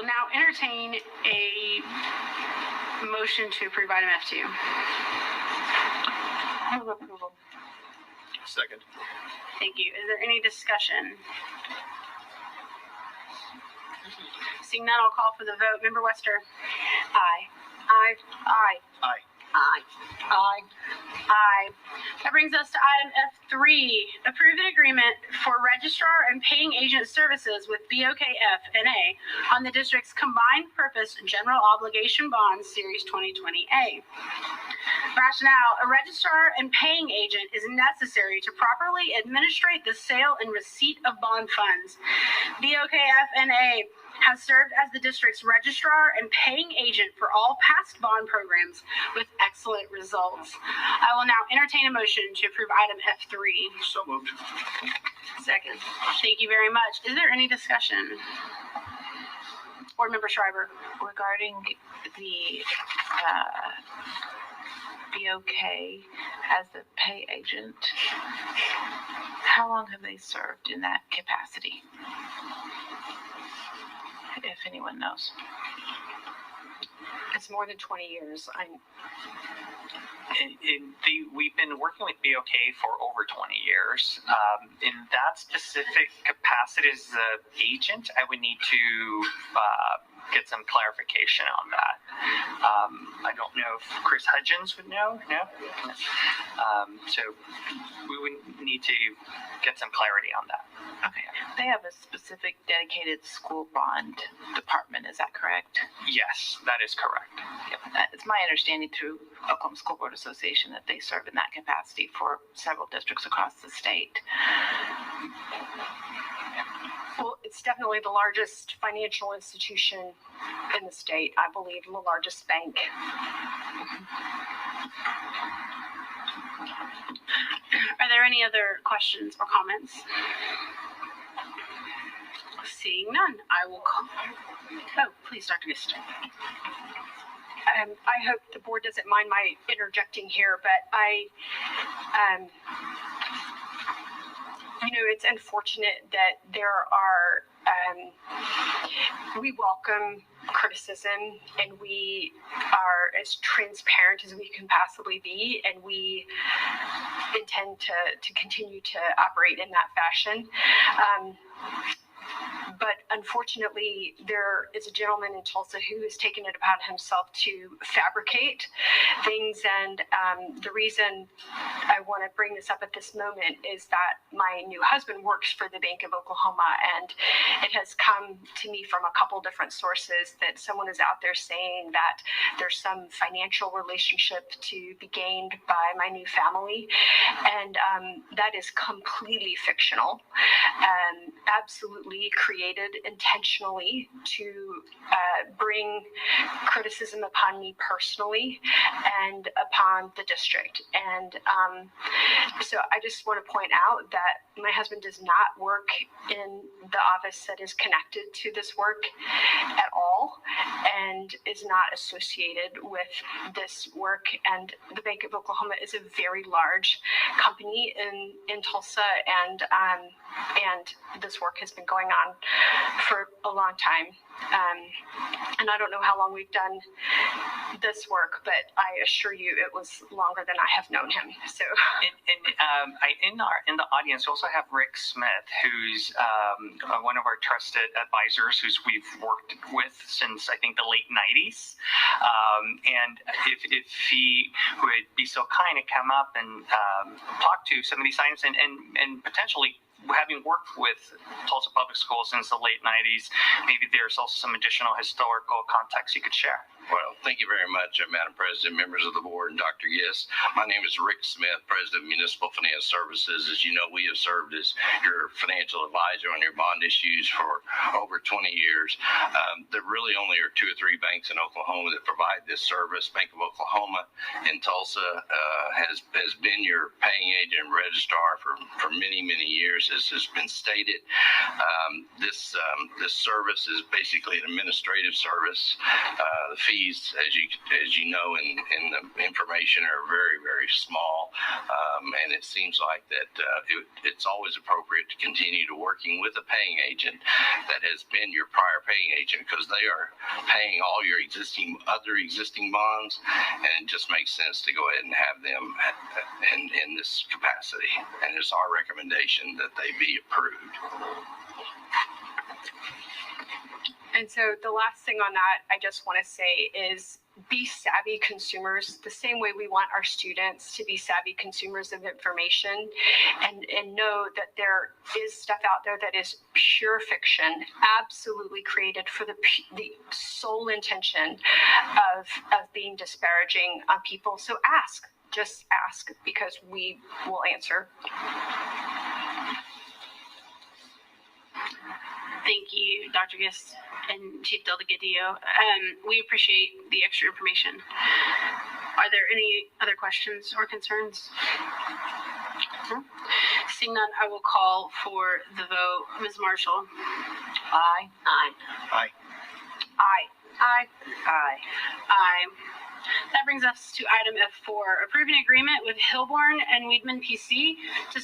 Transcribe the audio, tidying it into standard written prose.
will now entertain a motion to approve item F2. Move approval. Second. Thank you. Is there any discussion? Seeing none, I'll call for the vote. Member Wester? Aye. Aye. Aye. Aye. Aye. Aye. Aye. That brings us to item F3. Approve an agreement for registrar and paying agent services with BOKF NA on the district's combined purpose general obligation bond series 2020A. Rationale: a registrar and paying agent is necessary to properly administrate the sale and receipt of bond funds. BOKF NA has served as the district's registrar and paying agent for all past bond programs with excellent results. I will now entertain a motion to approve item F3. So moved. Second. Thank you very much. Is there any discussion? Board Member Schreiber. Regarding the BOK as the pay agent, how long have they served in that capacity? If anyone knows. It's more than 20 years. We've been working with BOK for over 20 years. In that specific capacity as an agent, I would need to get some clarification on that. I don't know if Chris Hudgens would know. No? So we would need to get some clarity on that. Okay. They have a specific dedicated school bond department, is that correct? Yes, that is correct. Yep. It's my understanding through Oklahoma School Board Association that they serve in that capacity for several districts across the state. Well, it's definitely the largest financial institution in the state. I believe the largest bank. Are there any other questions or comments? Seeing none, I will call. Oh, please, Dr. Gist. I hope the board doesn't mind my interjecting here, but it's unfortunate that there are, we welcome criticism and we are as transparent as we can possibly be, and we intend to continue to operate in that fashion. But unfortunately, there is a gentleman in Tulsa who has taken it upon himself to fabricate things. And the reason I want to bring this up at this moment is that my new husband works for the Bank of Oklahoma, and it has come to me from a couple different sources that someone is out there saying that there's some financial relationship to be gained by my new family. And that is completely fictional, absolutely created intentionally to bring criticism upon me personally and upon the district. And so I just want to point out that my husband does not work in the office that is connected to this work at all and is not associated with this work. And the Bank of Oklahoma is a very large company in Tulsa, and this work has been going on for a long time. And I don't know how long we've done this work, but I assure you it was longer than I have known him. So, in the audience, we also have Rick Smith, who's one of our trusted advisors, who's we've worked with since I think the late '90s. And if he would be so kind to come up and talk to some of these items and potentially, having worked with Tulsa Public Schools since the late '90s, maybe there's also some additional historical context you could share. Well, thank you very much, Madam President, members of the board, and Dr. Gist. My name is Rick Smith, President of Municipal Finance Services. As you know, we have served as your financial advisor on your bond issues for over 20 years. There really only are 2 or 3 banks in Oklahoma that provide this service. Bank of Oklahoma in Tulsa has been your paying agent and registrar for many, many years, as has been stated. This service is basically an administrative service. The fee fees, as you know, in the information are very, very small. And it seems like that it's always appropriate to continue to working with a paying agent that has been your prior paying agent, because they are paying all your other existing bonds, and it just makes sense to go ahead and have them in this capacity. And it's our recommendation that they be approved. And so the last thing on that I just want to say is be savvy consumers, the same way we want our students to be savvy consumers of information, and know that there is stuff out there that is pure fiction, absolutely created for the sole intention of being disparaging on people. So ask, just ask, because we will answer. Thank you, Dr. Gist and Chief Delgadillo. We appreciate the extra information. Are there any other questions or concerns? No? Seeing none, I will call for the vote. Ms. Marshall? Aye. Aye. Aye. Aye. Aye. Aye. Aye. That brings us to item F4, approving agreement with Hilborn and Weedman PC to